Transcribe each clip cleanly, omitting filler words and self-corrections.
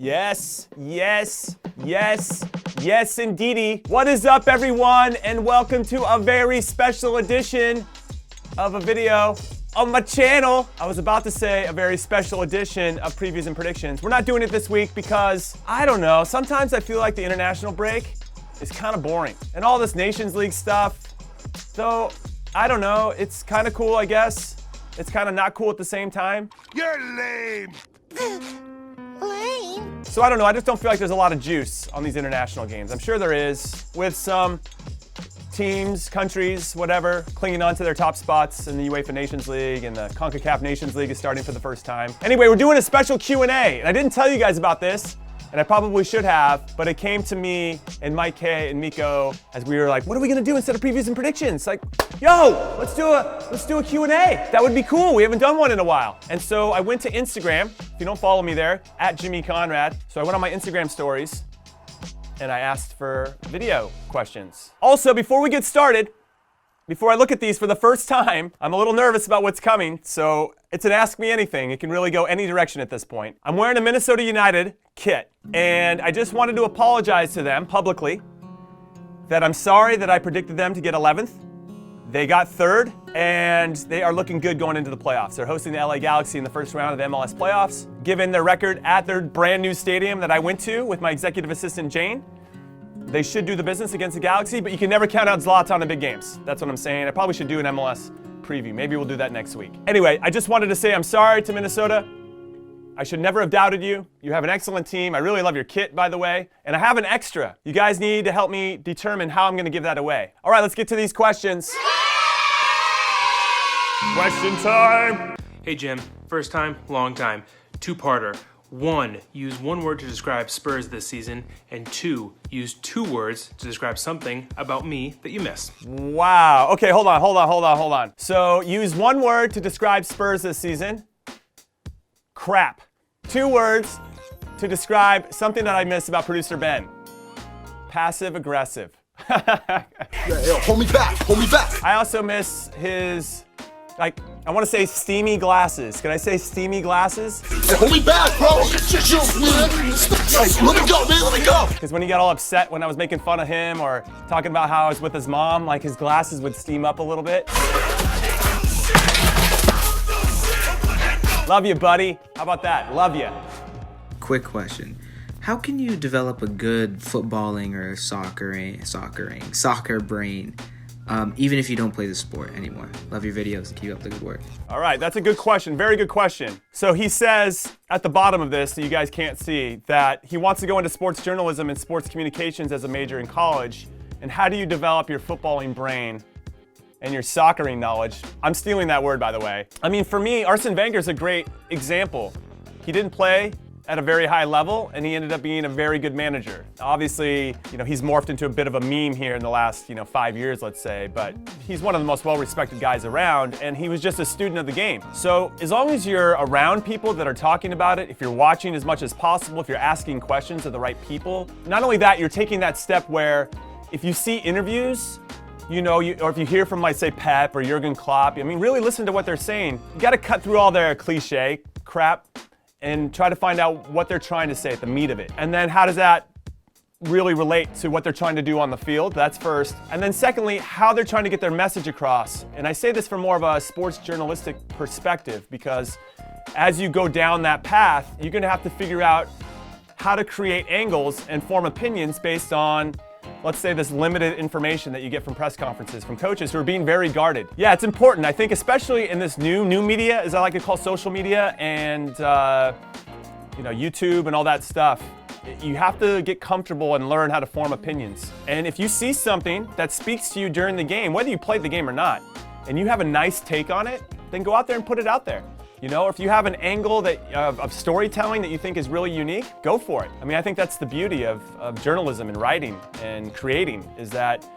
Yes, yes, yes, yes, indeedy. What is up, everyone, and welcome to a very special edition of a video on my channel. I was about to say a very special edition of previews and predictions. We're not doing it this week because, I don't know, sometimes I feel like the international break is kind of boring. And all this Nations League stuff, though, I don't know, it's kind of cool, I guess. It's kind of not cool at the same time. You're lame. Lame? So I don't know, I just don't feel like there's a lot of juice on these international games. I'm sure there is, with some teams, countries, whatever, clinging on to their top spots in the UEFA Nations League, and the CONCACAF Nations League is starting for the first time. Anyway, we're doing a special Q&A, and I didn't tell you guys about this, and I probably should have, but it came to me and Mike K and Mikko as we were like, what are we gonna do instead of previews and predictions? Like, yo, let's do a Q&A. That would be cool. We haven't done one in a while. And so I went to Instagram. If you don't follow me there, at Jimmy Conrad. So I went on my Instagram stories and I asked for video questions. Also, before we get started, before I look at these for the first time, I'm a little nervous about what's coming, so it's an Ask Me Anything. It can really go any direction at this point. I'm wearing a Minnesota United kit, and I just wanted to apologize to them publicly that I'm sorry that I predicted them to get 11th. They got 3rd, and they are looking good going into the playoffs. They're hosting the LA Galaxy in the first round of the MLS playoffs. Given their record at their brand new stadium that I went to with my executive assistant, Jane, they should do the business against the Galaxy, but you can never count out Zlatan in big games. That's what I'm saying. I probably should do an MLS preview. Maybe we'll do that next week. Anyway, I just wanted to say I'm sorry to Minnesota. I should never have doubted you. You have an excellent team. I really love your kit, by the way. And I have an extra. You guys need to help me determine how I'm going to give that away. All right, let's get to these questions. Question time. Hey Jim, first time, long time. Two-parter. 1, use one word to describe Spurs this season, and 2, use 2 words to describe something about me that you miss. Wow. Okay, hold on. So use one word to describe Spurs this season. Crap. 2 words to describe something that I miss about producer Ben. Passive aggressive. Hold me back. I also miss his, I want to say steamy glasses. Can I say steamy glasses? Hey, hold me back, bro. Let me go, man. Let me go. Because when he got all upset when I was making fun of him or talking about how I was with his mom, like his glasses would steam up a little bit. Love you, buddy. How about that? Love you. Quick question. How can you develop a good footballing or soccer brain, even if you don't play the sport anymore? Love your videos and keep up the good work. All right, that's a good question. Very good question. So he says at the bottom of this, that you guys can't see, that he wants to go into sports journalism and sports communications as a major in college. And how do you develop your footballing brain and your soccering knowledge? I'm stealing that word, by the way. I mean, for me, Arsene Wenger's a great example. He didn't play at a very high level, and he ended up being a very good manager. Obviously, he's morphed into a bit of a meme here in the last, 5 years, let's say, but he's one of the most well-respected guys around, and he was just a student of the game. So as long as you're around people that are talking about it, if you're watching as much as possible, if you're asking questions of the right people, not only that, you're taking that step where if you see interviews, or if you hear from, say, Pep or Jurgen Klopp, really listen to what they're saying. You gotta cut through all their cliche crap and try to find out what they're trying to say at the meat of it. And then how does that really relate to what they're trying to do on the field? That's first. And then secondly, how they're trying to get their message across. And I say this from more of a sports journalistic perspective, because as you go down that path, you're gonna have to figure out how to create angles and form opinions based on, let's say, this limited information that you get from press conferences from coaches who are being very guarded. Yeah, it's important. I think especially in this new media, as I like to call social media, and YouTube and all that stuff, you have to get comfortable and learn how to form opinions. And if you see something that speaks to you during the game, whether you played the game or not, and you have a nice take on it, then go out there and put it out there. If you have an angle of storytelling that you think is really unique, go for it. I think that's the beauty of journalism and writing and creating, is that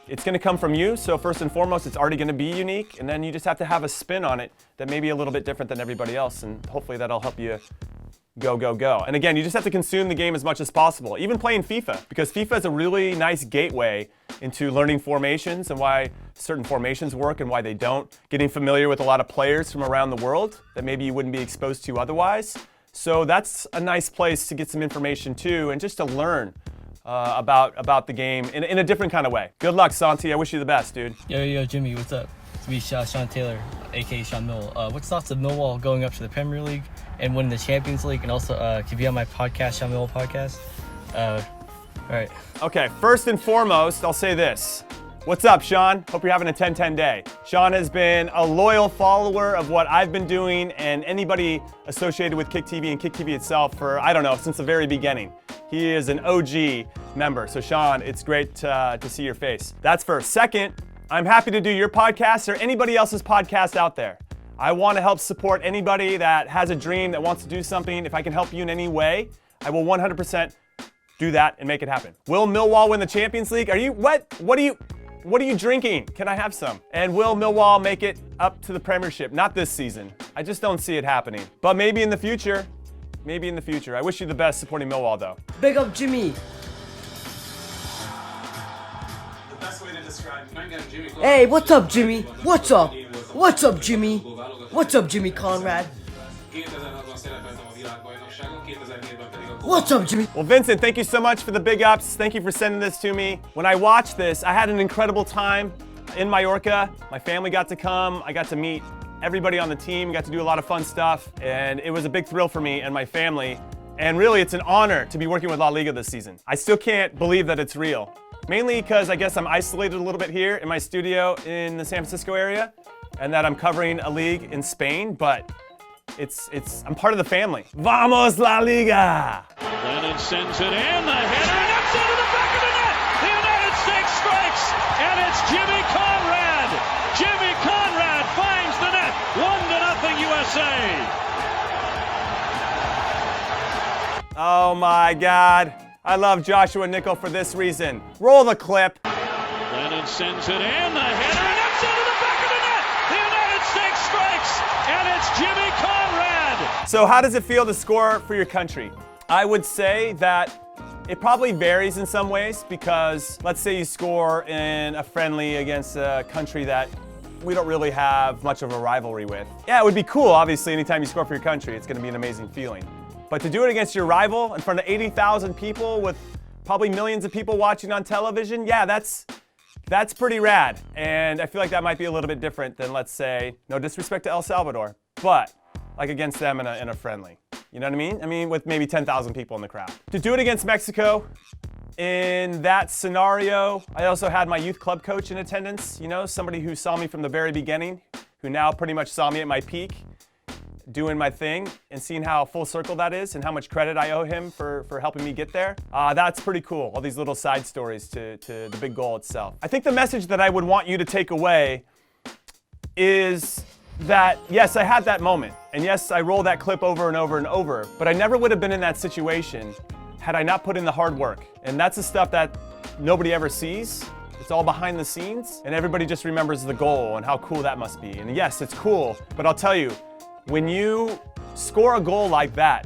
it's going to come from you. So first and foremost, it's already going to be unique, and then you just have to have a spin on it that may be a little bit different than everybody else, and hopefully that'll help you go. And again, you just have to consume the game as much as possible, even playing FIFA, because FIFA is a really nice gateway into learning formations and why certain formations work and why they don't, getting familiar with a lot of players from around the world that maybe you wouldn't be exposed to otherwise. So that's a nice place to get some information too, and just to learn about the game in a different kind of way. Good luck, Santi. I wish you the best, dude. Yo, Jimmy, what's up? It's me, Sean Taylor, aka Sean Millwall. What's thoughts of Millwall going up to the Premier League and winning the Champions League, and also can you be on my podcast, Sean Millwall podcast? All right. Okay, first and foremost, I'll say this. What's up, Sean? Hope you're having a 10-10 day. Sean has been a loyal follower of what I've been doing and anybody associated with Kick TV and Kick TV itself for, I don't know, since the very beginning. He is an OG member. So Sean, it's great to see your face. That's first. Second, I'm happy to do your podcast or anybody else's podcast out there. I want to help support anybody that has a dream, that wants to do something. If I can help you in any way, I will 100% do that and make it happen. Will Millwall win the Champions League? What are you drinking? Can I have some? And will Millwall make it up to the Premiership? Not this season. I just don't see it happening. But maybe in the future. Maybe in the future. I wish you the best supporting Millwall, though. Big up, Jimmy. The best way to describe Jimmy. Hey, what's up, Jimmy? What's up? What's up, Jimmy? What's up, Jimmy Conrad? What's up, Jimmy? Well, Vincent, thank you so much for the big ups. Thank you for sending this to me. When I watched this, I had an incredible time in Mallorca. My family got to come. I got to meet everybody on the team, got to do a lot of fun stuff, and it was a big thrill for me and my family. And really, it's an honor to be working with La Liga this season. I still can't believe that it's real. Mainly because I guess I'm isolated a little bit here in my studio in the San Francisco area, and that I'm covering a league in Spain, but I'm part of the family. Vamos La Liga! Lennon sends it in, the header, and it's into the back of the net! The United States strikes, and it's Jimmy Conrad! Jimmy Conrad finds the net, 1-0 USA! Oh my God. I love Joshua Nickel for this reason. Roll the clip. Lennon sends it in, the header, and it's into the back of the net! The United States strikes, and it's Jimmy Conrad! So how does it feel to score for your country? I would say that it probably varies in some ways because let's say you score in a friendly against a country that we don't really have much of a rivalry with. Yeah, it would be cool, obviously, anytime you score for your country, it's gonna be an amazing feeling. But to do it against your rival in front of 80,000 people with probably millions of people watching on television, yeah, that's pretty rad. And I feel like that might be a little bit different than, let's say, no disrespect to El Salvador, but like against them in a friendly. You know what I mean? I mean, with maybe 10,000 people in the crowd. To do it against Mexico, in that scenario, I also had my youth club coach in attendance, you know, somebody who saw me from the very beginning, who now pretty much saw me at my peak, doing my thing, and seeing how full circle that is and how much credit I owe him for helping me get there. That's pretty cool, all these little side stories to the big goal itself. I think the message that I would want you to take away is that, yes, I had that moment, and yes, I rolled that clip over and over and over, but I never would have been in that situation had I not put in the hard work. And that's the stuff that nobody ever sees. It's all behind the scenes, and everybody just remembers the goal and how cool that must be. And yes, it's cool, but I'll tell you, when you score a goal like that,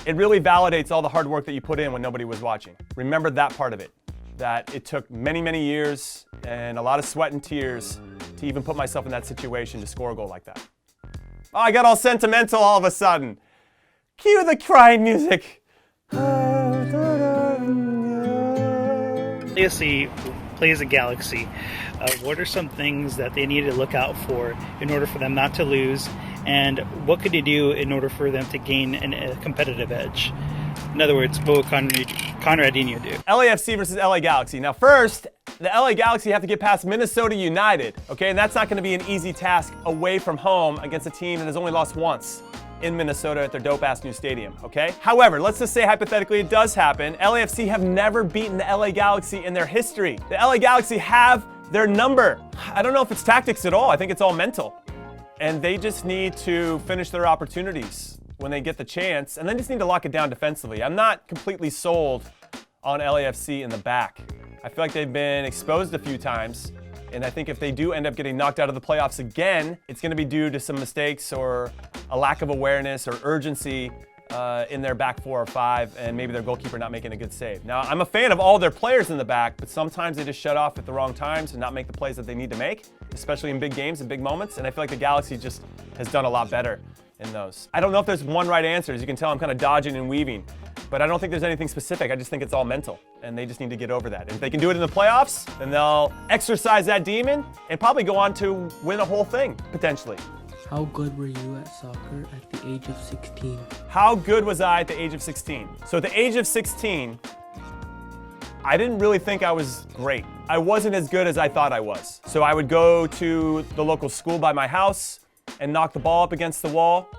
it really validates all the hard work that you put in when nobody was watching. Remember that part of it, that it took many, many years and a lot of sweat and tears to even put myself in that situation to score a goal like that. Oh, I got all sentimental all of a sudden. Cue the crying music. LAFC plays a Galaxy. What are some things that they need to look out for in order for them not to lose? And what could they do in order for them to gain a competitive edge? In other words, what would Conradinho do? LAFC versus LA Galaxy. Now first, the LA Galaxy have to get past Minnesota United, okay? And that's not gonna be an easy task away from home against a team that has only lost once in Minnesota at their dope-ass new stadium, okay? However, let's just say hypothetically it does happen. LAFC have never beaten the LA Galaxy in their history. The LA Galaxy have their number. I don't know if it's tactics at all. I think it's all mental. And they just need to finish their opportunities when they get the chance, and then just need to lock it down defensively. I'm not completely sold on LAFC in the back. I feel like they've been exposed a few times, and I think if they do end up getting knocked out of the playoffs again, it's going to be due to some mistakes or a lack of awareness or urgency in their back 4 or 5, and maybe their goalkeeper not making a good save. Now, I'm a fan of all their players in the back, but sometimes they just shut off at the wrong times and not make the plays that they need to make, especially in big games and big moments, and I feel like the Galaxy just has done a lot better in those. I don't know if there's one right answer. As you can tell, I'm kind of dodging and weaving. But I don't think there's anything specific. I just think it's all mental, and they just need to get over that. And if they can do it in the playoffs, then they'll exercise that demon and probably go on to win a whole thing, potentially. How good were you at soccer at the age of 16? How good was I at the age of 16? So at the age of 16, I didn't really think I was great. I wasn't as good as I thought I was. So I would go to the local school by my house and knock the ball up against the wall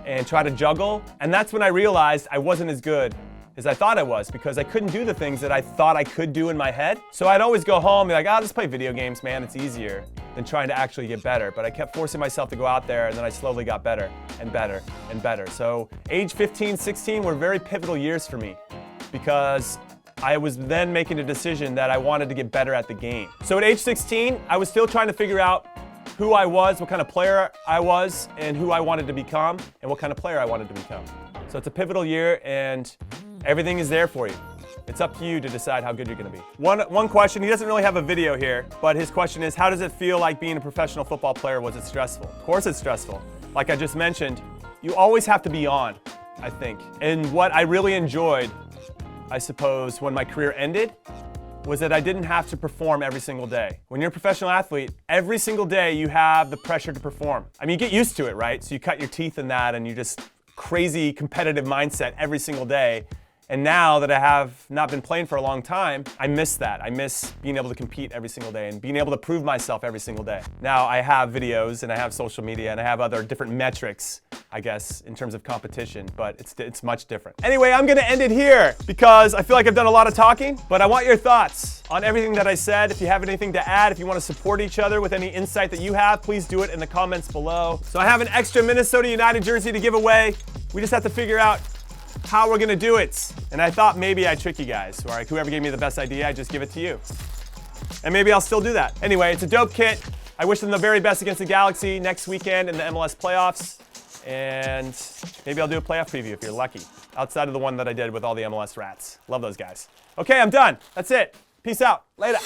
and try to juggle. And that's when I realized I wasn't as good as I thought I was, because I couldn't do the things that I thought I could do in my head. So I'd always go home and be like, I'll just play video games, man, it's easier than trying to actually get better. But I kept forcing myself to go out there, and then I slowly got better and better and better. So age 15, 16 were very pivotal years for me, because I was then making a decision that I wanted to get better at the game. So at age 16, I was still trying to figure out who I was, what kind of player I was, and who I wanted to become, and what kind of player I wanted to become. So it's a pivotal year, and everything is there for you. It's up to you to decide how good you're going to be. One question, he doesn't really have a video here, but his question is, how does it feel like being a professional football player? Was it stressful? Of course it's stressful. Like I just mentioned, you always have to be on, I think. And what I really enjoyed, I suppose, when my career ended, was that I didn't have to perform every single day. When you're a professional athlete, every single day you have the pressure to perform. I mean, you get used to it, right? So you cut your teeth in that, and you just crazy competitive mindset every single day. And now that I have not been playing for a long time, I miss that. I miss being able to compete every single day and being able to prove myself every single day. Now I have videos and I have social media and I have other different metrics, I guess, in terms of competition, but it's much different. Anyway, I'm gonna end it here because I feel like I've done a lot of talking, but I want your thoughts on everything that I said. If you have anything to add, if you want to support each other with any insight that you have, please do it in the comments below. So I have an extra Minnesota United jersey to give away. We just have to figure out how we're gonna do it. And I thought maybe I'd trick you guys, or like whoever gave me the best idea, I'd just give it to you. And maybe I'll still do that. Anyway, it's a dope kit. I wish them the very best against the Galaxy next weekend in the MLS playoffs. And maybe I'll do a playoff preview if you're lucky, outside of the one that I did with all the MLS rats. Love those guys. Okay, I'm done. That's it. Peace out. Later.